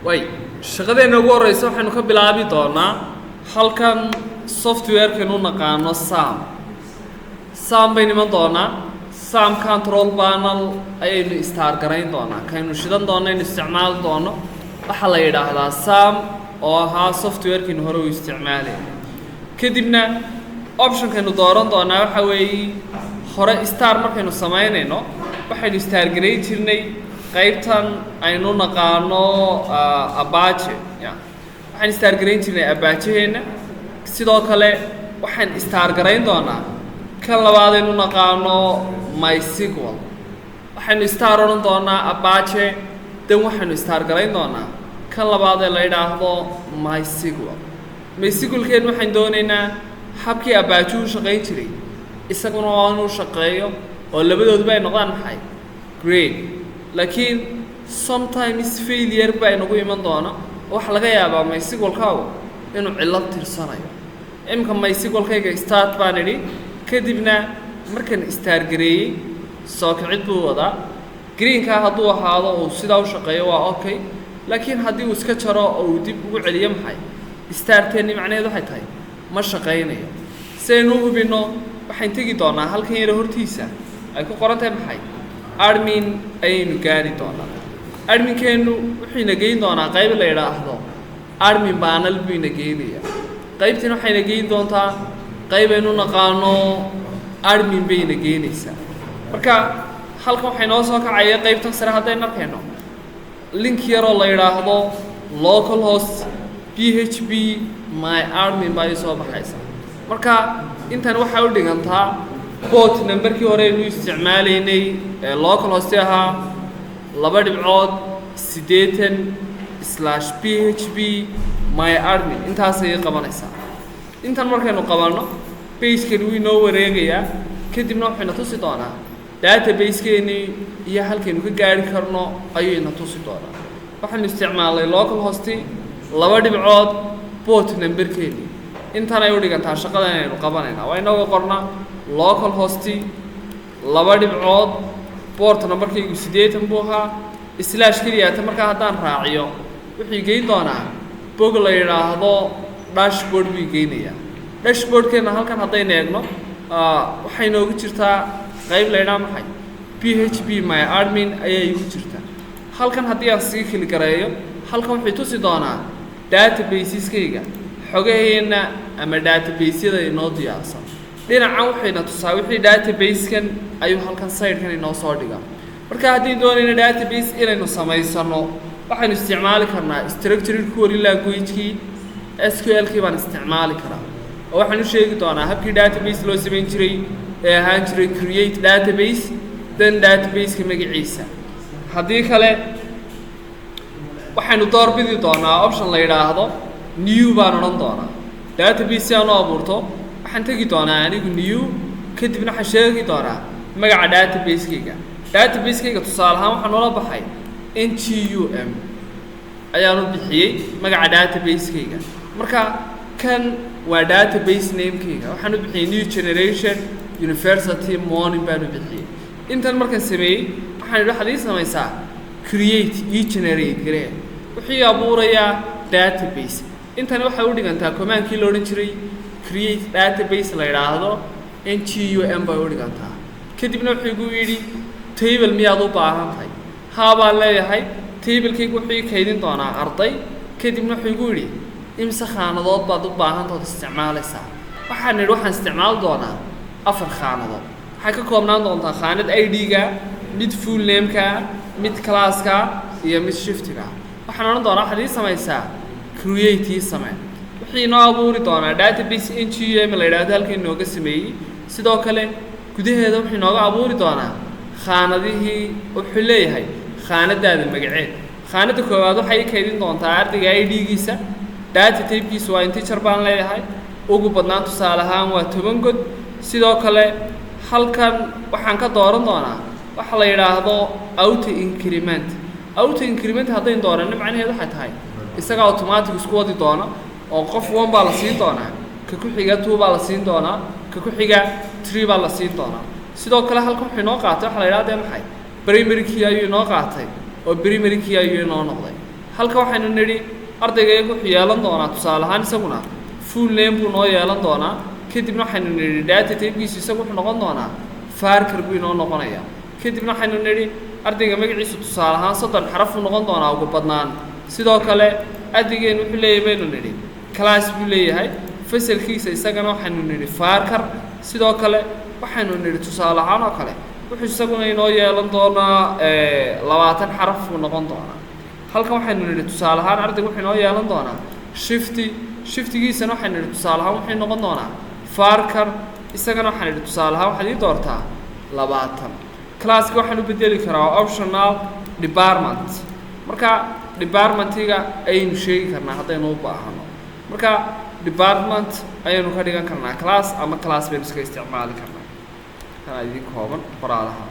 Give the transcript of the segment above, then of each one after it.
way shaqadeena ugu horeysa waxaanu ka bilaabi doonaa halkan software-keenu naqaano SAM baynu iman doonaa SAM control panel ayaynu start garayn doonaa kaynu shidan doonaa inuu isticmaali doono waxa la yiraahdaa SAM oo ahaa software-keenu hore u isticmaalay kadibna option-keenu dooran doonaa waxa weeye hore start markaynu sameynayno waxaynu start garayn jirnay qaybtan aynu naqaano Apache waxaan start garayn jirnay Apache-heena sidoo kale waxaan start garayn doonaa kan labaad aynu naqaano MySQL waxaanu start oran doonaa Apache dan waxaanu start garayn doonaa kan labaad ee la yiraahdo MySQL-keen waxaan doonaynaa habkii Apache u shaqayn jiray isaguna waa inuu shaqeeyo oo labadooduba ay noqdaan maxay great laakiin sometimes failure baa inagu iman doona waxa laga yaabaa MySQL-kaagu inuu cilad tirsanayo imka MySQL-kayga start baan idhi kadibna markaan start gareeyay soo kicid buu wadaa green-ka hadduu ahaado oo sidaa u shaqeeyo waa okay laakiin haddii uu iska jaro oo uu dib ugu celiyo maxay start-teeni macnaheedu waxay tahay ma shaqaynayo saynu hubino waxaan tegi doonaa halkan yar hortiisa ay ku qoran tahay maxay admin ayaynu gaari doonaa admin-keenu wuxuu ina geyn doonaa qayb la yiraahdo admin panel buu ina geynayaa qaybtina waxay ina geyn doontaa qayb aynu naqaano admin bay ina geynaysaa marka halkan waxay noo soo kacaya qaybtan sare haddaynu arkayno link yaroo la yiraahdo localhost php my admin baa soo baxaysa marka intan waxa u dhigantaa port number-kii hore aynu isticmaalaynay ee localhost ahaa 2.80/php my admin intaas ay qabanaysaa intan markaynu qabanno page-kan wuu inoo wareegayaa kadibna waxayna tusi doonaa database-keeni iyo halkaynu ka gaari karno ayayna tusi doonaa waxaanu isticmaalay localhost 2. port number-keeni intan ay u dhigantaa shaqada aynu qabanaynaa waa inoo qornaa localhost 2. port number-kaygu 80 buu ahaa slash kaliya marka haddaan raaciyo wuxuu geyn doonaa bog la yiraahdo dashboard buu geynayaa dashboard-keena halkan haddaynu eegno waxay noogu jirtaa qayb la yiraahdo maxay php my admin ayay ugu jirtaa halkan haddii aan sii kili gareeyo halkan wuxuu tusi doonaa databases-kayga xogaheena ama database-yada inoo diyaarsan dhinacan waxayna tusaa wixii database-kan ayuu halkan side-kan inoo soo dhigaa marka haddii doonayna database inaynu samaysano waxaynu isticmaali karnaa structured query language-kii SQL-kii baan isticmaali karaa oo waxaan u sheegi doonaa habkii database loo samayn jiray ee ahaan jiray create database then database-ka magaciisa haddii kale waxaynu doorbidi doonaa option la yiraahdo new baan odhan doonaa database aan u abuurto waxaan tegi doonaa anigu new kadibna waxaan sheegi doonaa magaca database-kayga tusaale ahaan waxaan noola baxay ngum ayaan u bixiyey magaca database-kayga marka kan waa database name-kayga waxaan u bixiyey new generation university morning baan u bixiyey intan markaan sameeyey waxaan idhi waxaad ii samaysaa create generate garee wuxuu abuurayaa database intani waxay u dhigantaa command-kii la odhan jiray create database la yiraahdo ngum bay u dhigantaa kadibna wuxuu igu yidhi table miyaad u baahan tahay haa baan leeyahay table-kaygu wuxuu kaydin doonaa arday kadibna wuxuu igu yidhi imse khaanadood baad u baahantood isticmaalaysaa waxaan idhi waxaan isticmaali doonaa 4 khaanadood waxay ka koobnaan doontaa khaanad ID-ga mid full name-ka mid class-ka iyo mid shift-ga waxaan odhan doonaa waxaad ii samaysaa create ii samee wixii inoo abuuri doonaa database ngum la yiraahdo halkii inooga sameeyey sidoo kale gudaheeda wuxuu inooga abuuri doonaa khaanadihii wuxuu leeyahay khaanadaada magaceed khaanada koowaad waxay kaydin doontaa ardayga ID-giisa data type-kiisu waa integer baan leeyahay ugu badnaan tusaale ahaan waa 10 god sidoo kale halkan waxaan ka dooran doonaa waxa la yiraahdo auto increment haddaynu dooranno macnaheedu waxay tahay isaga automatic isku wadi doona oo qof 1 baa la siin doonaa ka ku xiga 2 baa la siin doonaa ka ku xiga 3 baa la siin doonaa sidoo kale halkan wuxuu inoo qaatay waxa la yiraahdo maxay primary key ayuu inoo qaatay oo primary key ayuu inoo noqday halka waxaynu nidhi ardayga wuxuu yeelan doonaa tusaale ahaan isaguna full name buu noo yeelan doonaa kadibna waxaynu nidhi data typekiisu isagu wuxuu noqon doonaa farkar buu inoo noqonaya kadibna waxaynu nidhi ardayga magaciisu tusaale ahaan 30 xaraf buu noqon doonaa ugu badnaan sidoo kale ardaygeenu wuxuu leeyahay baynu nidhi class buu leeyahay fasalkiisa isagana waxaynu nidhi farkar sidoo kale waxaynu nidhi tusaale ahaan oo kale wuxuu isaguna inoo yeelan doonaa 20 xaraf buu noqon doonaa halkan waxaynu nidhi tusaale ahaan ardaygu wuxuu inoo yeelan doonaa shiftigiisana waxaynu nidhi tusaale ahaan wuxuu noqon doonaa farkar isagana waxaan nidhi tusaale ahaan waxaad ii doortaa 20 classka waxaan u bedeli karaa optional department marka departmentiga ayaynu sheegi karnaa haddaynu u baahano marka department ayaynu ka dhigan karnaa class ama class baynu iska isticmaali karnaa kana idin kooban qoraalaha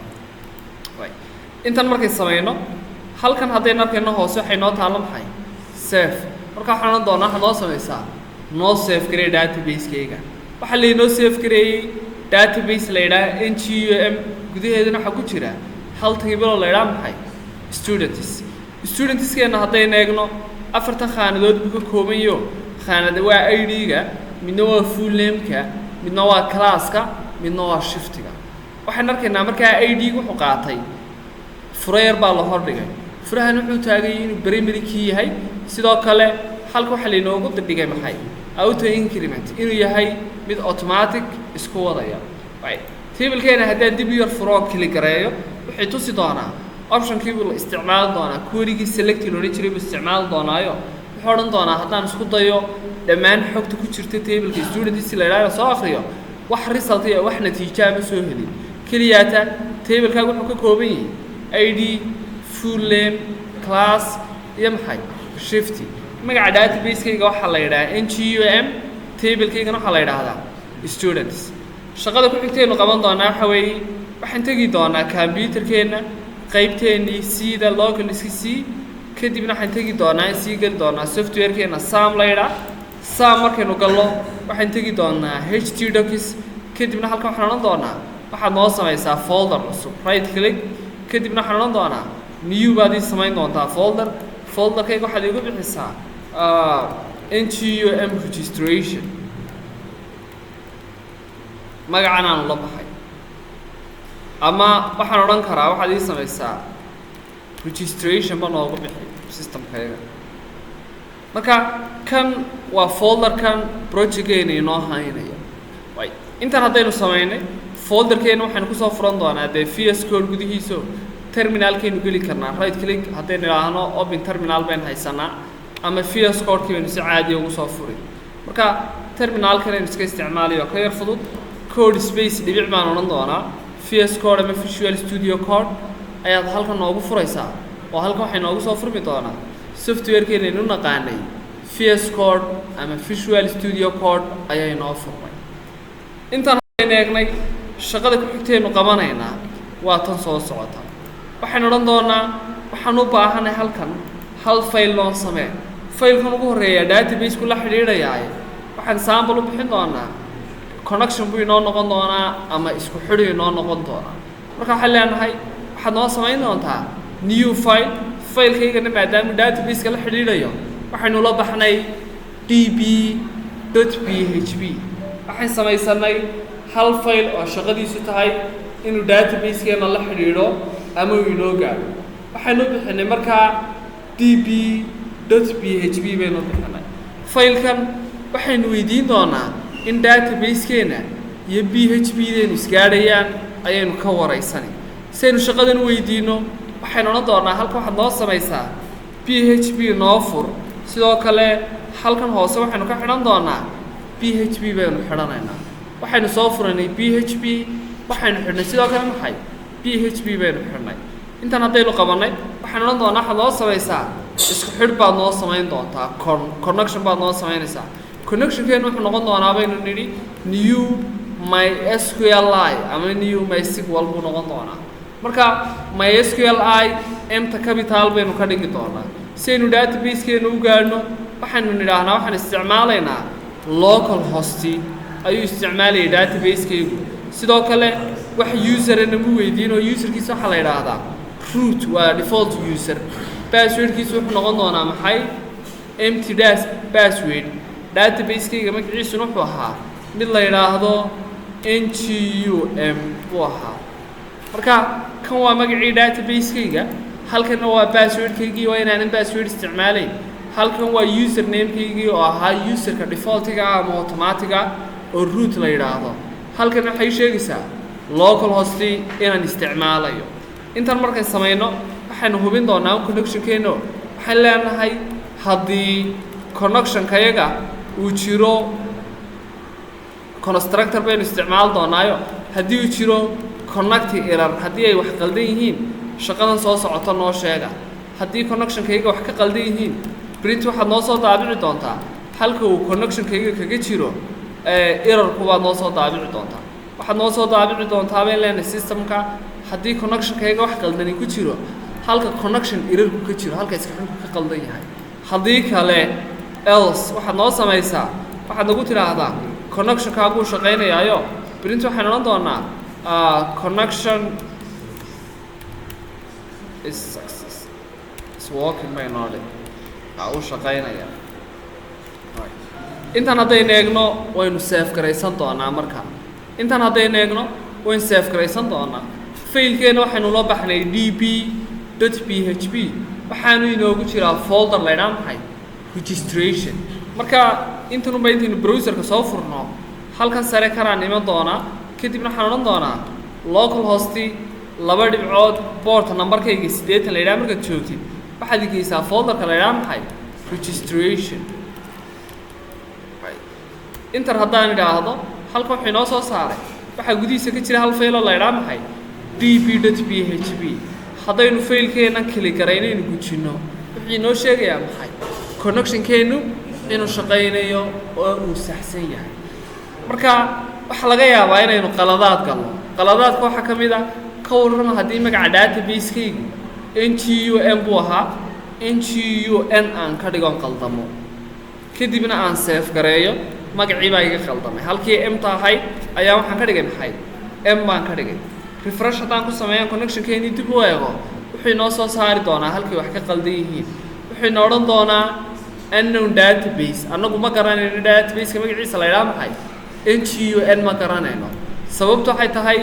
intan markay samayno halkan haddaynu arkayno hoose waxay noo taalo maxay save marka waxaan odhan doonaa waxaad noo samaysaa noo save garee database-kayga waxaa laynoo save gareeyey database la yidhaha ngum gudaheedana waxaa ku jira hal table la yidhaha maxay studentskeena haddaynu eegno 4 khaanadood buu ka kooban yaho khaanada waa ID-ga midna waa full name-ka midna waa class-ka midna waa shiftiga waxaan arkaynaa markaa ID-gu wuxuu qaatay furayar baa la hordhigay furahan wuxuu taagay inuu primary key yahay sidoo kale halka waxaa laynoogu dhigay maxay auto increment inuu yahay mid automatic isku wadaya table-keena haddaan dib yar furo kili gareeyo waxay tusi doonaa option-kii buu la isticmaali doonaa query-gii select loo jiray buu isticmaali doonaayo wuxuu odhan doonaa haddaan isku dayo dhammaan xogta ku jirta table-ka students la yidhaahdo soo akhriyo wax result iyo wax natiijo ama soo helin keliyaata table-kaaga wuxuu ka kooban yahay ID full name class iyo maxay shifty magaca database-kayga waxaa la yidhahaa ngum table-kaygana waxaa la yidhaahdaa students shaqada ku xigtaynu qaban doonaa waxa weeye waxaan tegi doonaa computer-keena qaybteennii sida local iska c kadibna waxaan tegi doonaa in sii geli doonaa software-keena sam la yidhaah sam markaynu gallo waxaan tegi doonaa htdocs kadibna halkan waxaan odhan doonaa waxaad noo samaysaa folder cusub right click kadibna waxaan odhan doonaa new baad ii samayn doontaa folderkayga waxaad iigu bixisaa ngum registration magacan aanu la baxay ama waxaan odhan karaa waxaad ii samaysaa registration ba noogu bixi systemkayga marka kan waa folderkan projectkeena inoo haynaya intan haddaynu samaynay folderkeena waxaynu kusoo furan doonaa dee VS Code gudihiiso terminalkaynu geli karnaa right click haddaynu idhaahno open terminal baynu haysanaa ama VS Code-kii baynu si caadiya ugu soo furi marka terminalkan aynu iska isticmaalayo ka yar fudud code space dhibic baan odhan doonaa VS Code ama Visual Studio Code ayaad halkan noogu furaysaa oo halkan waxay noogu soo furmi doonaa software-keena aynu naqaanay VS Code ama Visual Studio Code ayaa inoo furmay intaan aynu eegnay shaqada ku xigtaynu qabanaynaa waa tan soo socota waxaan odhan doonaa waxaan u baahanahay halkan hal file noo samee file-kan ugu horreeya database-ku la xidhiidhayaa waxaan sample u bixin doonaa connection buu inoo noqon doonaa ama isku xidhi inoo noqon doonaa marka waxaan leenahay waxaad noo samayn doontaa new file-kaygana maadaama database-ka la xidhiidhayo waxaynu la baxnay db.php waxaan samaysanay hal file oo shaqadiisu tahay inuu database-keena la xidhiidho ama uu inoo gaadho waxaynu bixinay markaa db.php baynu bixinay file-kan waxaynu weydiin doonaa in database-keena iyo php-deenu isgaadhayaan ayaynu ka waraysanay si aynu shaqadan u weydiino waxaynu odhan doonaa halkan waxaad noo samaysaa php noo fur sidoo kale halkan hoose waxaynu ka xidhan doonaa php baynu xidhanaynaa waxaynu soo furanay php waxaynu xidhnay sidoo kale maxay php baynu xidhnay intan haddaynu qabannay waxaynu odhan doonaa waxaad noo samaysaa isku xidh baad noo samayn doontaa connection baad noo samaynaysaa connectionkeenu wuxuu noqon doonaa baynu nidhi new mysqli ama new mysql buu noqon doonaa marka mysqli mta capital baynu ka dhigi doonaa si aynu database-keena u gaadhno waxaynu nidhaahnaa waxaan isticmaalaynaa local host ayuu isticmaalayay database-kaygu sidoo kale wax userna mu weydiin oo userkiisa waxaa la yidhaahdaa root waa default user passwordkiisu wuxuu noqon doonaa maxay empty dash password database-kayga magaciisuna wuxuu ahaa mid la yidhaahdo ngum buu ahaa marka kan waa magacii database-kayga halkanna waa passwordkaygii waa inaanan password isticmaalayn halkan waa username-kaygii oo ahaa userka defaultiga ama automatiga oo root la yidhaahdo halkan waxay sheegaysaa local host inaan isticmaalayo intaan markaan samayno waxaanu hubin doonaa connectionkeeno waxaan leenahay haddii connectionkayaga uu jiro constructor baynu isticmaali doonaayo haddii uu jiro connecting error haddii ay wax qaldan yihiin shaqadan soo socota noo sheega haddii connectionkayaga wax ka qaldan yihiin print waxaad noo soo daabici doontaa halka uu connectionkayaga kaga jiro errorku baad noo soo daabici doontaa waxaad noo soo daabici doontaa bayn leenahay systemka haddii connectionkayaga wax qaldani ku jiro halka connection errorku ka jiro halka iskaxinku ka qaldan yahay haddii kale else waxaad noo samaysaa waxaad nagu tidhaahdaa connectionkaaguu shaqaynayaayo print waxaan odhan doonaa connection is success is working by knowledge uu shaqaynaya intaan haddaynu eegno waynu save garaysan doonaa markaa intaan haddaynu eegno waynu save garaysan doonaa failkeena waxaynu loo baxnay db.php waxaanu inoogu jiraa folder la ydhaa maxay registration marka intanunba intaynu browserka soo furno halkan sare kanaan iman doonaa kadibna waxaan odhan doonaa local host 2 dhibcood port numberkayga 80 la ydhaha markaad joogtid waxaad igeysaa folderka la ydhaha maxay registration inter haddaan idhaahdo halkan wuxuu inoo soo saaray waxaa gudihiisa ka jira hal fayloo la ydhaha maxay db.php haddaynu faylkeennan keli garaynaynu gujinno wuxuu inoo sheegayaa maxay connectionkeennu inuu shaqaynayo oo uu saxsan yahay marka waxaa laga yaabaa inaynu qaladaad galno qaladaadka waxaa ka mid a ka warrama haddii magaca database-kaygu ngum buu ahaa ngun aan ka dhigon qaldamo kadibna aan seef gareeyo magacii baa iga qaldamay halkii m-ta ahayd ayaa waxaan ka dhigay maxay m baan ka dhigay refresh haddaan ku sameeyaan connectionkeennii dib u eego wuxuu inoo soo saari doonaa halkii wax ka qaldan yihiin wuxuu ina odhan doonaa unknown database annagu ma garanayno database-ka magaciisa la ydhaha maxay ngun ma garanayno sababtu waxay tahay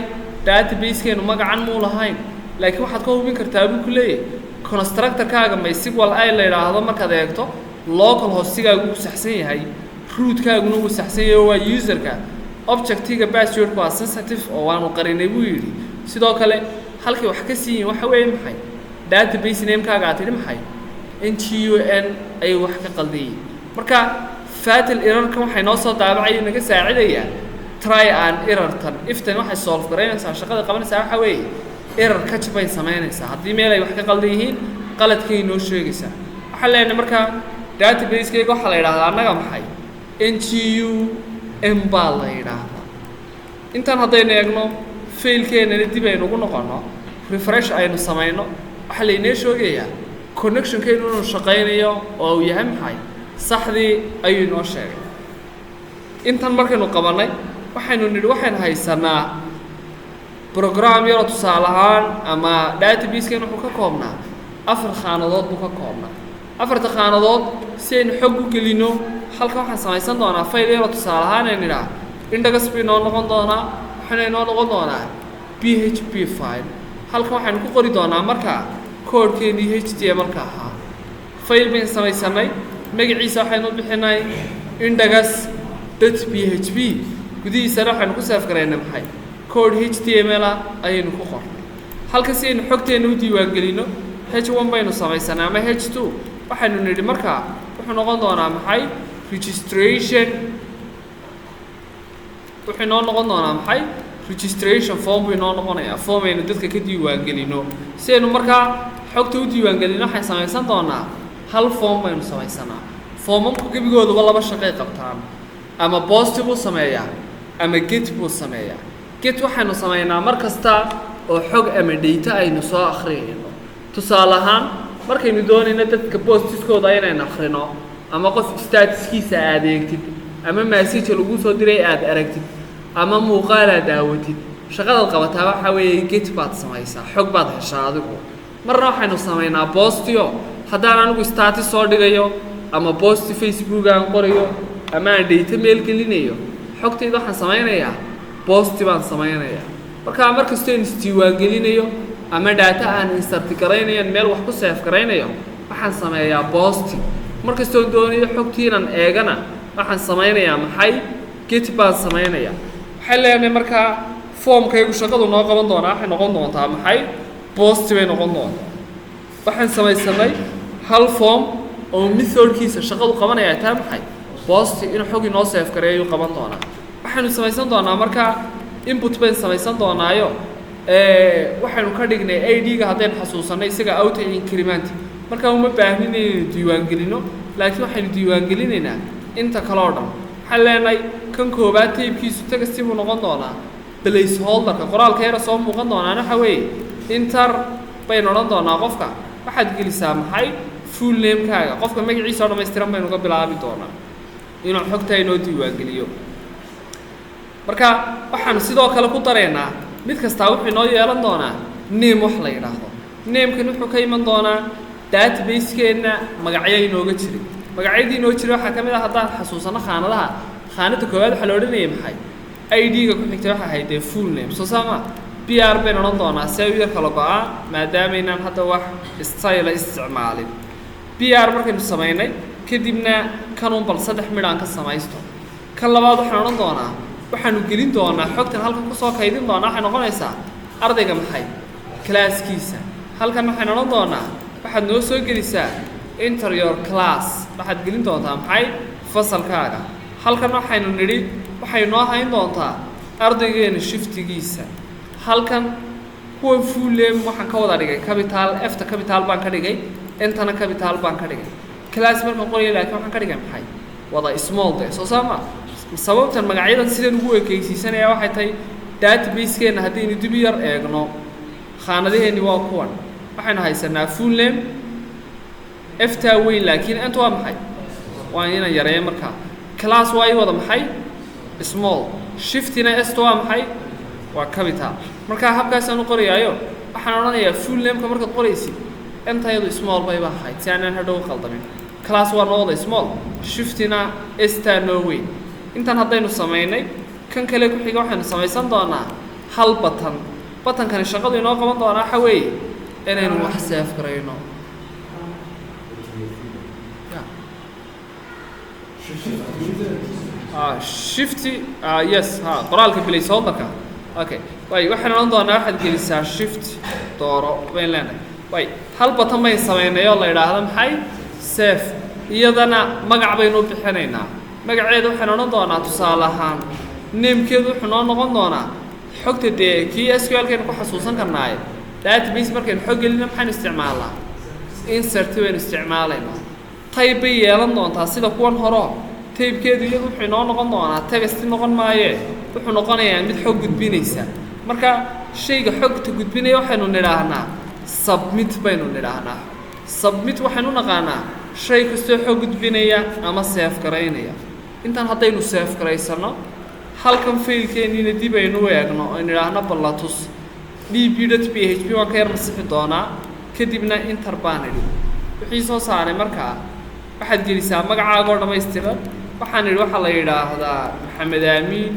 database-keenu magacan muu lahayn laakiin waxaad ka hubin kartaa buu ku leeyahay constructor-kaaga mysql ay la yidhaahdo markaad eegto local hostigaagu uu saxsan yahay rootkaaguna uu saxsan yahay waa userka objectiga passwordku waa sensitive oo waanu qarinay buu yidhi sidoo kale halkay wax ka siiyin waxa weeye maxay database name-kaaga aad tidhi maxay ngun ayay wax ka qaldan yihiin marka fatal errorkan waxay noo soo daabacaya naga saacidayaa try and error tan iftan waxay solve garaynaysaa shaqada qabanaysaa waxa weeye error catch bay samaynaysaa haddii meel ay wax ka qaldan yihiin qaladkay noo sheegaysaa waxaan leenahay marka database-kayga waxaa la yidhahdaa annaga maxay ngum baa la yidhaahdaa intaan haddaynu eegno failkeennana dib aynu ugu noqonno refresh aynu samayno waxaa laynoo sheegayaa connectionkeenu inuu shaqaynayo oo uu yahay maxay saxdii ayuu inoo sheegay intan markaynu qabannay waxaynu nidhi waxaynu haysanaa program yaroo tusaale ahaan ama database-keen wuxuu ka koobnaa 4 khaanadood buu ka koobnaa 4 khaanadood si aynu xog u gelinno halkan waxaan samaysan doonaa fayl yaroo tusaale ahaan aynu idhaa index bay noo noqon doonaa waxayna inoo noqon doonaa php file halkan waxaynu ku qori doonaa markaa koodhkeennii html-ka ahaa fayl baynu samaysanay magaciisa waxaynu u bixinay index.php gudihiisana waxaynu ku saaf garaynay maxay code html ayaynu ku qornay halka si aynu xogteenna u diiwaangelinno h1 baynu samaysanay ama h2 waxaynu nidhi markaa wuxuu noqon doonaa maxay registration wuxuu inoo noqon doonaa maxay registration form buu inoo noqonayaa form aynu dadka ka diiwaangelinno si aynu markaa xogta u diiwaangelinno waxaan samaysan doonaa hal form baynu samaysanaa formamku gebigooduba 2 shaqay qabtaan ama post buu sameeyaa ama get buu sameeyaa get waxaynu samaynaa mar kasta oo xog ama data aynu soo akhriyayno tusaale ahaan markaynu doonayno dadka postiskooda inaynu akhrino ama qof statuskiisa aad eegtid ama message lagu soo diray aad aragtid ama muuqaal aad daawatid shaqadaad qabataa waxa weeye get baad samaysaa xog baad heshaa adigu marna waxaynu samaynaa postio haddaan anigu status soo dhigayo ama post Facebook aan qorayo ama aan data mail gelinayo xogtayda waxaan samaynayaa post baan samaynayaa marka markastoo aan isdiiwaangelinayo ama data aan insert garaynayo meel wax ku save garaynayo waxaan sameeyaa post markastoo doonayo xogtiinan eegana waxaan samaynayaa maxay get baan samaynayaa waxay leeyahay markaa formkaygu shaqadu noo qaban doonaa waxay noqon doontaa maxay post bay noqon doontaa waxaan samaysanay hal form oo methodkiisa shaqadu qabanaya taa maxay post in xog inoo save gareeyo qaban doonaa waxaanu samaysan doonaa markaa input baan samaysan doonaayo waxaanu ka dhignay ID-ga haddaynu xasuusanay isaga auto increment markaa uma baahnin inaynu diiwaangelino laakiin waxaynu diiwaangelinaynaa inta kale oo dhan waxaan leenahay kan koobaad taybkiisu text buu noqon doonaa placeholderka qoraalka yara soo muuqan doonaan waxa weeye inter baynu odhan doonaa qofka waxaad gelisaa maxay full name-kaaga qofka magaciisa oo dhammaystiran baynu ka bilaabi doonaa inuu xogta inoo diiwaangeliyo marka waxaan sidoo kale ku dareynaa mid kastaa wuxuu inoo yeelan doonaa name wax la yidhaahdo namekan wuxuu ka iman doonaa database-keenna magacyo inooga jiray magacyadii inoo jiray waxaa ka mid ah haddaan xasuusano khaanadaha khaanada koowaad waxaa la odhanayay maxay ID-ga ku xigtay waxa ahayd dee full name soo saama PR baynu odhan doonaa see u yar kala go-aa maadaamaynaan hadda wax style isticmaalin PR markaynu samaynay kadibna kanun bal 3 midh aan ka samaysto kan labaad waxaan odhan doonaa waxaanu gelin doonaa xogtan halkan kusoo kaydin doonaa waxay noqonaysaa ardayga maxay classkiisa halkan waxaan odhan doonaa waxaad noo soo gelisaa enter your class waxaad gelin doontaa maxay fasalkaaga halkan waxaynu nidhi waxay noo hayn doontaa ardaygeena shiftigiisa halkan kuwa full name waxaan ka wada dhigay capital F-ta capital baan ka dhigay intana capital baan ka dhigay class markaan qorayo laakiin waxaan ka dhigay maxay wada small de soo saama sababtan magacyadan sidaan ugu ekeysiisanaya waxay tahay database-keena haddaynu dib yar eegno khaanadaheeni waa kuwan waxaynu haysanaa full name F-ta weyn laakiin inta waa maxay waa inaan yareeyo markaa class waa wada maxay small shiftina S-ta waa maxay waa capital markaa habkaasaan u qorayaayo waxaan odhanayaa full name-ka markaad qoraysid intayadu small bay ahayd si aanan hadhow qaldamin class waa noqday small shiftina S-ta no weyn intan haddaynu samaynay kan kale ku xiga waxaynu samaysan doonaa hal batankani shaqadu inoo qaban doonaa waxa weeye inaynu wax save garayno shift yes qoraalka placeholderka okay way waxaan odhan doonaa waxaad gelisaa shift dooro bayn leenahay way hal batan bayn samaynay oo la yidhaahdo maxay save iyadana magac baynu u bixinaynaa magaceeda waxaan odhan doonaa tusaale ahaan namekeedu wuxuu noo noqon doonaa xogta dee kii SQL-kaynu ku xasuusan karnaaye database markaynu xog gelina maxaynu isticmaalnaa insert baynu isticmaalaynaa type bay yeelan doontaa sida kuwan horo taybkeedu iyadu wuxuu noo noqon doonaa text noqon maayee wuxuu noqonayaa mid xog gudbinaysa marka shayga xogta gudbinaya waxaynu nidhaahnaa submit baynu nidhaahnaa submit waxaynu naqaanaa shay kastoo xog gudbinaya ama save garaynaya intaan haddaynu save garaysano halkan faylkeeniina dib aynu u eegno oo nidhaahno ballatus db.php waan ka yar masixi doonaa kadibna inter baan idhi wixii soo saaray markaa waxaad gelisaa magacaaga oo dhammaystiran waxaan idhi waxaa la yidhaahdaa maxamed aamiin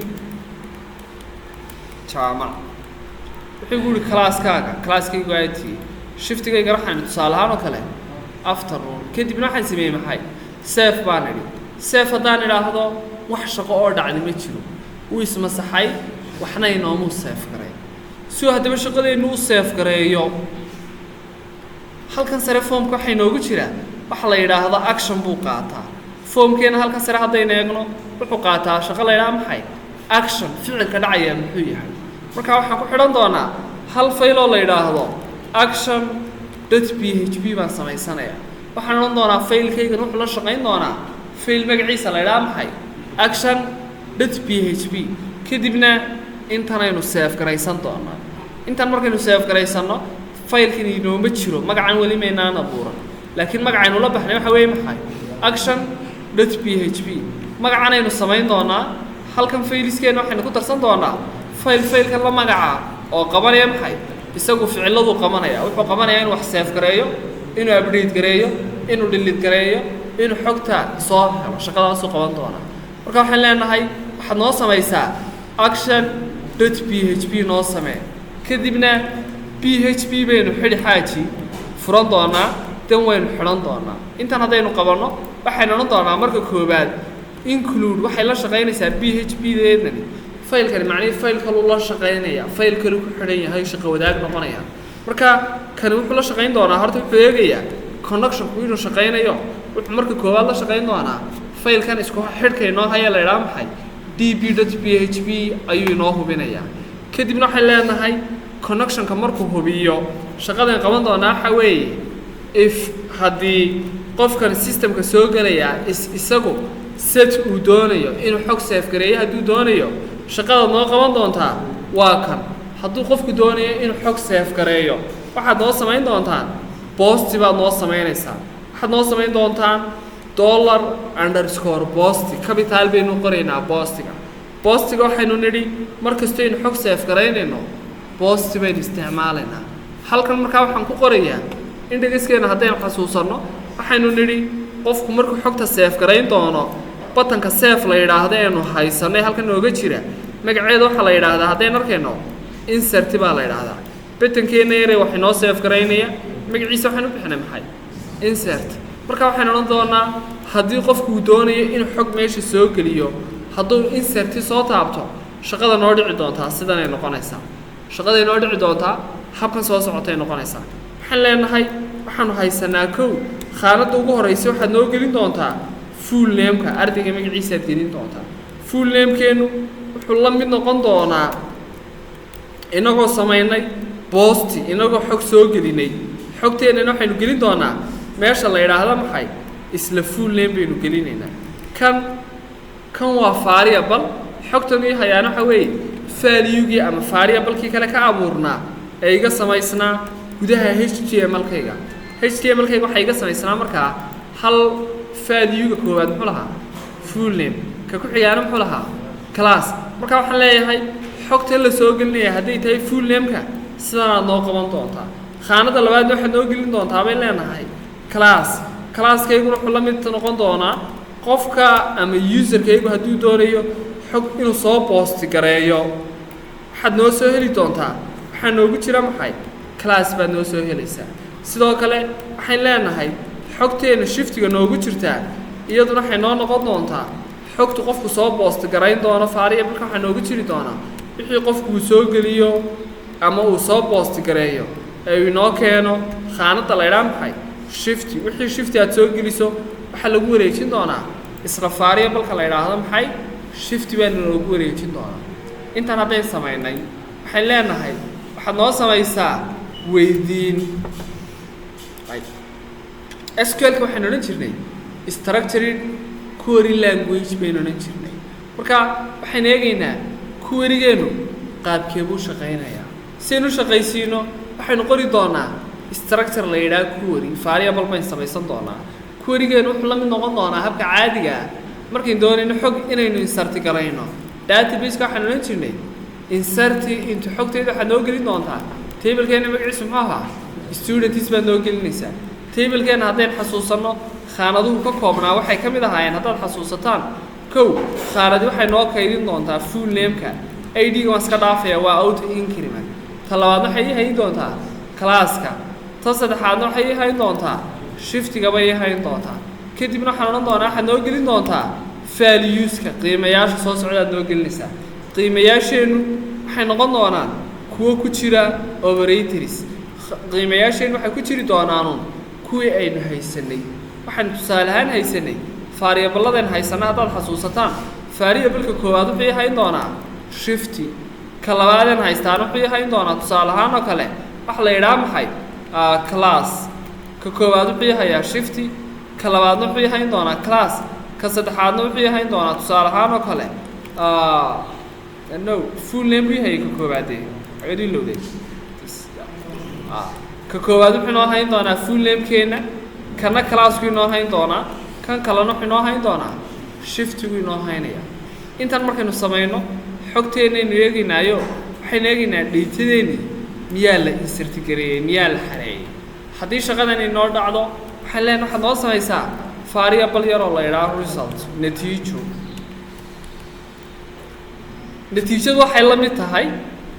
jaamac wuxuu gu yihi classkaygu IT shiftigayga waxaan tusaale ahaan oo kale afternoon kadibna waxaan sameeyey maxay save baan idhi save haddaan idhaahdo wax shaqo oo dhacday ma jiro wuu ismasaxay waxna inoomu save garay si haddaba shaqadeennu u save gareeyo halkan sare formka waxaa inoogu jira waxa la yidhaahdo action buu qaataa formkeena halkan sare haddaynu eegno wuxuu qaataa shaqo la yidhaha maxay action ficilka dhacaya muxuu yahay marka waxaan ku xidhan doonaa hal fayl oo la yidhaahdo action.php baan samaysanayaa waxaan odhan doonaa faylkaygan wuxuu la shaqayn doonaa fayl magaciisa la yidhaha maxay action.php kadibna intanaynu save garaysan doonaa intan markaynu save garaysanno faylkan inooma jiro magacan weli maynaan abuuran laakiin magacaynu la baxnay waxa weeye maxay action.php magacanaynu samayn doonaa halkan fayliskeena waxaynu ku darsan doonaa faylkan la magaca oo qabanaya maxay isagu ficiladu qabanaya wuxuu qabanayaa inuu wax save gareeyo inuu update gareeyo inuu delete gareeyo inuu xogta soo helo shaqadaas uu qaban doona marka waxaan leenahay waxaad noo samaysaa action.php noo samee kadibna php baynu xidhi xaaji furan doonaa dan waynu xidhan doonaa intaan haddaynu qabanno waxaynu odhan doonaa marka koobaad include waxay la shaqaynaysaa php deednani faylkani macnihii fayl kaluu la shaqaynaya fayl kalu ku xidhan yahay shaqo wadaag noqonaya marka kani wuxuu la shaqayn doonaa horta wuxuu eegayaa connectionku inuu shaqaynayo wuxuu marka koowaad la shaqayn doonaa faylkan isku xidhka inoo haya la idhaha maxay db.php ayuu inoo hubinayaa kadibna waxay leenahay connectionka markuu hubiyo shaqadan qaban doonaa waxa weeye if haddii qofkan systemka soo gelaya isagu set uu doonayo inuu xog save gareeyo hadduu doonayo shaqada noo qaban doontaa waa kan hadduu qofku doonayo inuu xog save gareeyo waxaad noo samayn doontaan posti baad noo samaynaysaa waxaad noo samayn doontaan $_posti capital baynu qoraynaa postiga waxaynu nidhi markastoo aynu xog save garaynayno posti baynu isticmaalaynaa halkan markaa waxaan ku qorayaa indexkeena haddaynu xasuusanno waxaynu nidhi qofku markuu xogta save garayn doono batanka save la yidhaahdo eenu haysanay halkan nooga jira magaceeda waxaa la yidhaahdaa haddaynu arkayno insert baa la yidhaahdaa batankeena yare waxay noo save garaynaya magaciisa waxaan u bixinay maxay insert marka waxaynu odhan doonaa haddii qofku uu doonayo inuu xog meesha soo geliyo hadduu insert soo taabto shaqada noo dhici doontaa sidanay noqonaysaa shaqaday noo dhici doontaa habkan soo socotay noqonaysaa waxaan leenahay waxaanu haysanaa kow khaanadda ugu horeysa waxaad noo gelin doontaa full name-ka ardayga magaciisaad gelin doontaa full name-keenu wuxuu la mid noqon doonaa inagoo samaynay posti inagoo xog soo gelinay xogteennana waxaynu gelin doonaa meesha la yidhaahdo maxay isla full name baynu gelinaynaa kan waa variable xogtan ii hayaan waxa weeye valuegii ama variable-kii kale ka abuurnaa ee iga samaysnaa gudaha html-kayga html-kayga waxaa iga samaysnaa markaa hal valuega koowaad muxuu lahaa full name ka ku xigaana muxuu lahaa class marka waxaan leeyahay xogta la soo gelinaya hadday tahay full name-ka sidanaad noo qaban doontaa khaanada labaadna waxaad noo gelin doontaa bay leenahay classkayguna wuxuu la mid noqon doonaa qofka ama userkaygu hadduu doonayo xog inuu soo posti gareeyo waxaad noo soo heli doontaa waxaa noogu jira maxay class baad noo soo helaysaa sidoo kale waxayn leenahay xogteena shiftiga noogu jirtaa iyaduna waxay noo noqon doontaa xogtu qofku soo posti garayn doono variable-ka waxaa noogu jiri doonaa wixii qofku uu soo geliyo ama uu soo posti gareeyo ee uu inoo keeno khaanadda la ydhaa maxay shifti wixii shifti aad soo geliso waxaa lagu wareejin doonaa isla variable-ka la yidhaahdo maxay shifti baana loogu wareejin doonaa intaan haddayn samaynay waxay leenahay waxaad noo samaysaa weydiin SQL-ka waxaynu odhan jirnay structured query language baynu odhan jirnay marka waxaynu eegaynaa query-geenu qaabkee buu shaqaynayaa si aynu shaqaysiino waxaynu qori doonaa structure la yidhaha query variable bayn samaysan doonaa query-geenu wuxuu la mid noqon doonaa habka caadiga ah markaynu doonayno xog inaynu insert garayno database-ka waxaynu odhan jirnay insert into xogteeda waxaad noo gelin doontaa table-keena magaciisu muxuu ahaa students baad noo gelinaysaa table-keena haddaynu xasuusanno khaanaduhu ka koobnaa waxay ka mid ahaayeen haddaad xasuusataan kow khaanadi waxay noo kaydin doontaa full name-ka ID-ga waan iska dhaafaya waa auto increment ta labaadna waxay ii hayn doontaa classka ta saddexaadna waxay ii hayn doontaa shiftiga bay ii hayn doontaa kadibna waxaan odhan doonaa waxaad noo gelin doontaa valueska qiimayaasha soo socdaad noo gelinaysaa qiimayaasheennu waxay noqon doonaan kuwo ku jira operators qiimayaasheennu waxay ku jiri doonaanun kuwii aynu haysanay waxaan tusaale ahaan haysanay variable-ladeen haysana haddaad xasuusataan variable-ka koowaad wuxuu ii hayn doonaa shifti ka labaadeen haystaan wuxuu ii hayn doonaa tusaale ahaan oo kale waxa la yidhaha maxay class ka koowaad wuxuu ii hayaa shifti ka labaadna wuxuu ii hayn doonaa class ka saddexaadna wuxuu ii hayn doonaa tusaale ahaan oo kale no full name buu hayay ka koowaadee cidi lowday ka koowaad wuxuu inoo hayn doonaa full name-keena kana classku inoo hayn doonaa kan kalena wuxuu inoo hayn doonaa shiftigu inoo haynaya intan markaynu samayno xogteennaynu eegaynaayo waxaynu eegaynaa dhaytadeennii miyaa la insert gareeyey miyaa la xareeyey haddii shaqadan inoo dhacdo waxaan leenahay waxaad noo samaysaa variable yar oo la yidhaahdo result natiijadu waxay la mid tahay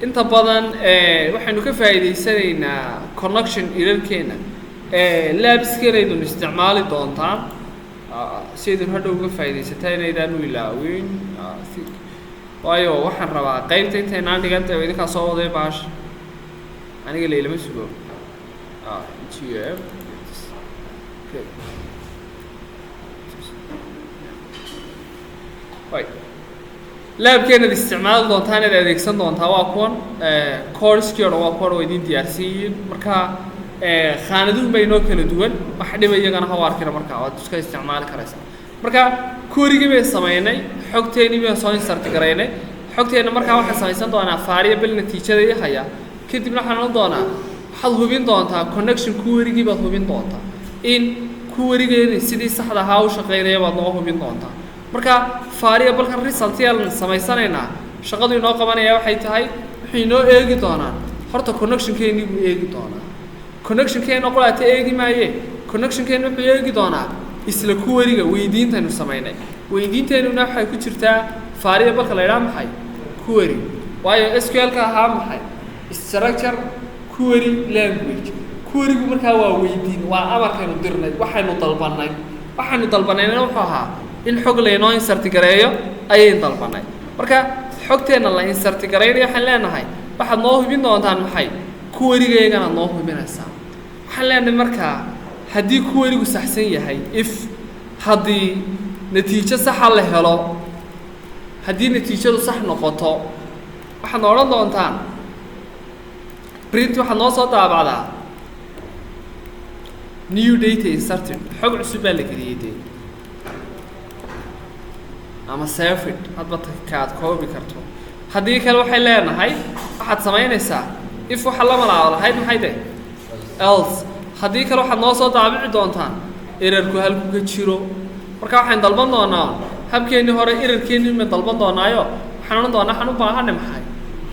inta badan waxaynu ka faa'iidaysanaynaa connection errorkeena labskeedaynu isticmaali doontaan sidii hadhow uga faa'iidaysataa inaydaan u ilaawin waayo waxaan rabaa qaybta intaynaan dhiganta idinkaa soo waday baasha aniga laylama sugo gf laabkeenad isticmaali doontaan inaad adeegsan doontaa waa kuwan courskii o dhan waa kuwan oo idin diyaarsan yihiin marka khaanaduhu bay inoo kala duwan wax dhiba iyagana ha u arkina markaa waad iska isticmaali karaysaa marka query-gii bay samaynay xogteennii baan soo insert garaynay xogteenna markaa waxaan samaysan doonaa variable natiijada ii haya kadibna waxaan odhan doonaa waxaad hubin doontaa connection query-gii baad hubin doontaa in query-geeni sidii saxda ahaa u shaqaynaya baad noo hubin doontaa marka variable-kan result yaan samaysanaynaa shaqadu inoo qabanaya waxay tahay wuxuu inoo eegi doonaa horta connection-keennii buu eegi doonaa connection-keenna qolaata eegi maaye connection-keenna wuxuu eegi doonaa isla query-ga weydiintaynu samaynay weydiinteennuna waxay ku jirtaa variable-ka la yidhaha maxay query waayo SQL-ka ahaa maxay structure query language query-gu markaa waa weydiin waa amarkaynu dirnay waxaynu dalbanayna wuxuu ahaa in xog laynoo insert gareeyo ayaynu dalbanay marka xogteenna la insert garaynayo waxaan leenahay waxaad noo hubin doontaan maxay query-gaygana noo hubinaysaa waxaan leenahay markaa haddii query-gu saxsan yahay if haddii natiijo saxa la helo haddii natiijadu sax noqoto waxaad na odhan doontaan print waxaad noo soo daabacdaa new data inserted xog cusub baa la geliyey dee ama saved hadba kaad koobi karto haddii kale waxay leenahay waxaad samaynaysaa if waxa la malaabo lahayd maxay de else haddii kale waxaad noo soo daabici doontaan erarku halku ka jiro marka waxaan dalban doonaa habkeennii hore erarkeennii ma dalban doonaayo waxaan odhan doonaa waxaan u baahanay maxay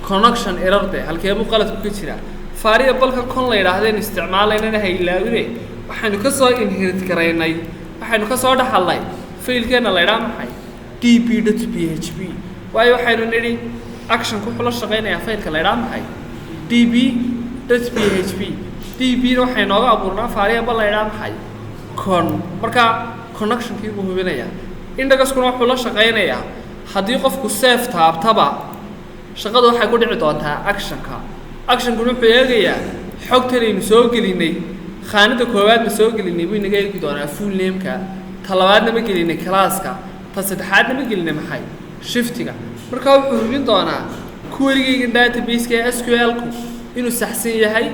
connection error de halkeebuu qaladku ka jiraa variable-ka kon la yidhaahdeen isticmaalaynana ha ilaawine waxaynu ka soo inherit garaynay waxaynu ka soo dhaxalnay failkeenna la yidhaha maxay db.php waayo waxaynu nidhi actionku wuxuu la shaqaynayaa failka la yidhaha maxay db.php db-na waxay nooga abuurnaa variable la yidhaha maxay con marka connectionkii buu hubinayaa indagaskuna wuxuu la shaqaynayaa haddii qofku safe taabtaba shaqada waxay ku dhici doontaa actionkuna wuxuu eegayaa xogtanaynu soo gelinay khaanada koowaad ma soo gelinay buu inaga eegi doonaa full name-ka ta labaadna ma gelinay classka ta saddexaadna ma gelinay maxay shiftiga markaa wuxuu hubin doonaa query-gayga database-ka ee SQL-ku inuu saxsan yahay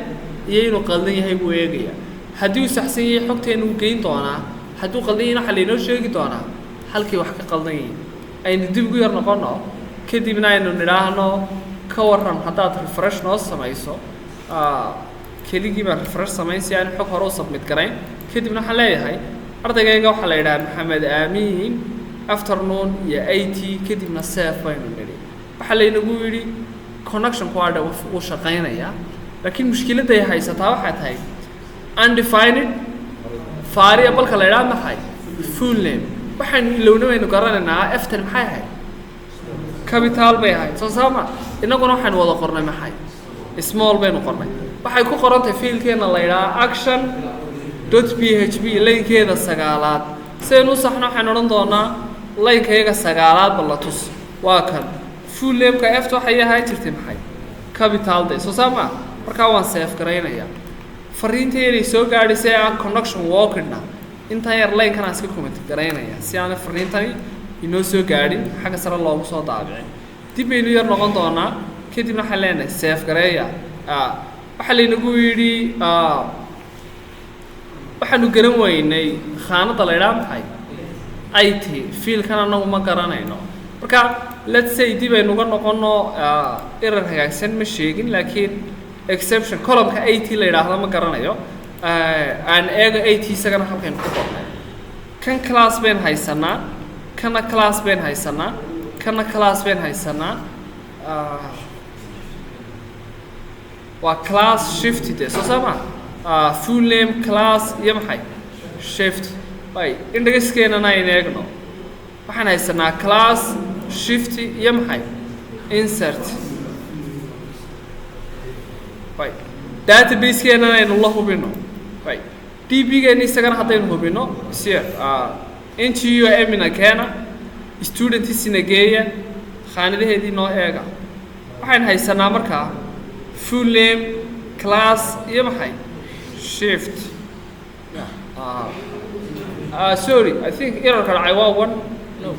iyo inuu qaldan yahay buu eegayaa haddii uu saxsan yahay xogteena uu geyn doonaa hadduu qaldan yahayna waxaa laynoo sheegi doonaa halkii wax ka qaldan yihiin aynu dib ugu yar noqono kadibna aynu nidhaahno ka waran haddaad refresh noo samayso keligii baan refresh samayn si aan xog hore u submit garayn kadibna waxaan leeyahay ardaygayga waxaa la yidhaha maxamed aamiin afternoon iyo it kadibna safe baynu nidhi waxaa laynagu yidhi connectionku waa uu shaqaynayaa laakiin mushkiladday haysataa waxay tahay undefined variable-ka la yidhaha maxay full name waxaynu ilowna waynu garanaynaa eftan maxay ahayd capital bay ahayd soo saama innaguna waxaynu wada qornay maxay small baynu qornay waxay ku qoran tahay fiilkeenna la yidhaha action.php laynkeeda sagaalaad sidaynu u saxno waxaynu odhan doonaa laynkayaga sagaalaadba la tus waa kan full name-ka eft waxay ahaan jirtay maxay capital de soo saama markaa waan safe garaynayaa fariinteeday soo gaadhisay aan connection walkina intaan yar laynkanaan iska comment garaynaya si aanay fariintani inoo soo gaadhin xagga sare loogu soo daabicin dib baynu yar noqon doonaa kadibna waxaan leenahay safe gareeya waxaa laynagu yidhi waxaanu garan weynay khaanada la yidhaha maxay it fiilkan anagu ma garanayno marka let's say dib aynuga noqono erar hagaagsan ma sheegin laakiin exception column-ka it la yidhaahdo ma garanayo aan eego it isagana halkaynu ku qornay kan class bayn haysanaa kana class bayn haysanaa kana class bayn haysanaa waa class shift de soo sama full name class iyo maxay shift way indexkeena aynu eegno waxaan haysanaa class shift iyo maxay insert way database-keena aynu la hubino way db-geena isagana haddaynu hubino sir into emina keena studentsina geeya khaanadaheedii noo eega waxaan haysanaa markaa full name class iyo maxay shift sorry I think error kala ay waa one no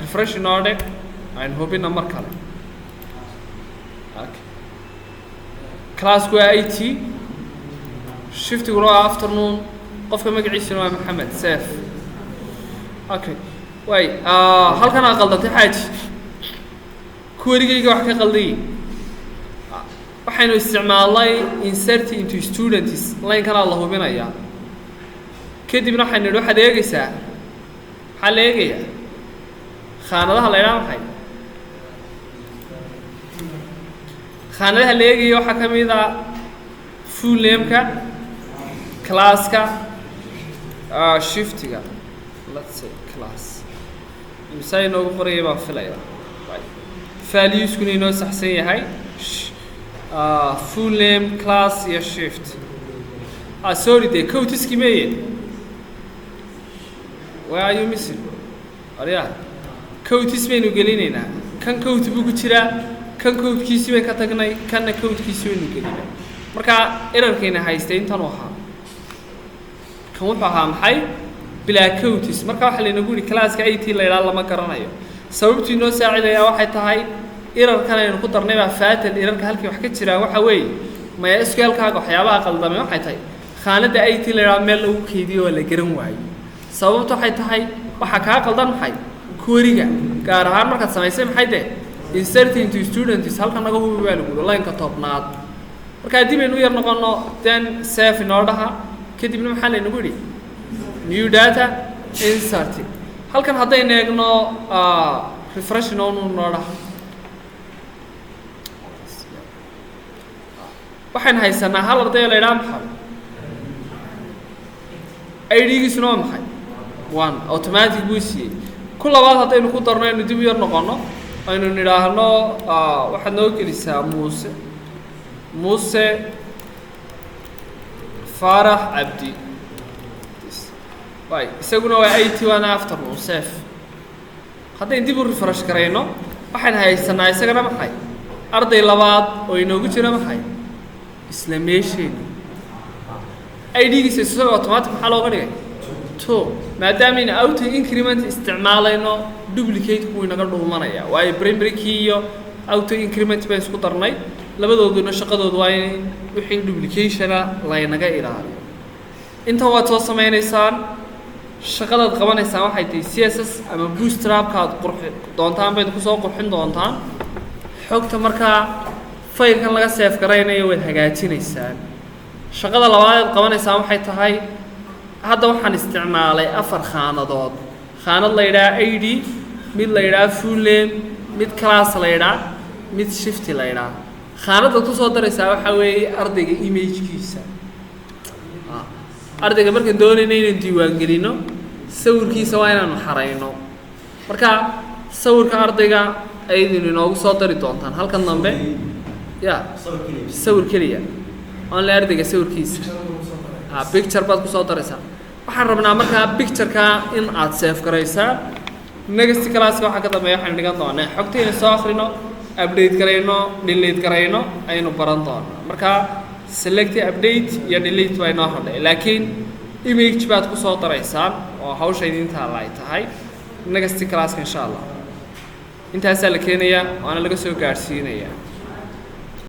refresh in order and hubina mar kale okay class waa IT shift waa afternoon qofka magaciisa waa Maxamed Saif okay way halkan aan qaldantay xaaji kuwarigayga wax ka qalday waxaynu isticmaalay insert into students line kana la hubinaya kadibna waxaynu waxaad eegaysaa waxa la eegayaa khaanadaha la yiraahdo maxay khaanadaha la eegayo waxa kamid ah full name-ka class-ka shift-ga let's say class imsay noogu qorayay baan filayaa values-kuna inoo saxsan yahay full name class iyo shift sorry the code is kimeye where are you missing ariya code is baynu gelinayna kan code buu ku jiraa kan code-kiisi bay ka tagnay kanna code-kiisi baynu gelinay marka error-keena haystay intan waxa kan wuxuu ahaa maxay bila code is marka waxa la inagu yiri class-ka IT la ilaa lama garanayo sababtu inoo saacidaya waxay tahay error-kan aynu ku darnay baa fatal error-ka halkii wax ka jira waxa weey MySQL-kaaga waxyaabaha qaldamay waxay tahay khaanada IT la ilaa meel lagu keydiyo la garan waayo sababtu waxay tahay waxa ka qaldan maxay query-ga gaar ahaan markaad samaysay maxay de insert into students halkan naga hubi baa lagu line-ka topnaad marka dib aynu yar noqono then save inoo dhaha kadibna maxaa la inagu yiri new data insert halkan haddaynu eegno refresh inoo dhaha waxaan haysanaa hal arday la yiraahdo maxay ID-giisuna waa maxay one automatic buu siiyey ku labaad haddaynu ku darno aynu dib u yar noqono aynu nidhaahno waxaad noo gelisaa muuse Farax Abdi way isaguna waa 81 afternoon safe haddaynu dib u refresh garayno waxaan haysanaa isagana maxay arday labaad oo inoogu jira maxay isla meesheen ID-giisa isagoo automatic maxaa looga dhigay to maadaama in auto increment isticmaalayno duplicate ku inaga dhuumanaya waayo primary key iyo auto increment bay isku darnay labadooduna shaqadoodu waa in wixii duplication la inaga ilaaliyo inta waad soo sameeynaysan shaqadaad qabanaysaan waxay tahay CSS ama bootstrap-ka aad qurxin doontaan bay ku soo qurxin doontaan xogta markaa file-kan laga save garaynayo waad hagaajinaysaan shaqada labaad aad qabanaysaan waxay tahay hadda waxaan isticmaalay 4 khaanadood khaanad la yiraahdo ID mid la yiraahdo full name mid class la yiraahdo mid shift la yiraahdo khaanada ku soo daraysaa waxa weeye ardayga image-kiisa ardayga markaan doonayno inaan diiwaan gelino sawirkiisa waa inaan xareyno marka sawirka ardayga ayadina inoogu soo dari doontaan halkan dambe ya sawir kaliya aan la ardayga sawirkiisa picture baad ku soo daraysaa waxaan rabnaa markaa picture-ka in aad save garaysaa next class-ka waxa ka dambeeya waxaan dhigan doonaa xogteena soo akhrino update garayno delete garayno aynu baran doonaa marka select update iyo delete way noo hadhay laakiin image baad ku soo daraysaan oo hawsha inta la tahay next class insha Allah intaas la keenaya waana laga soo gaarsiinaya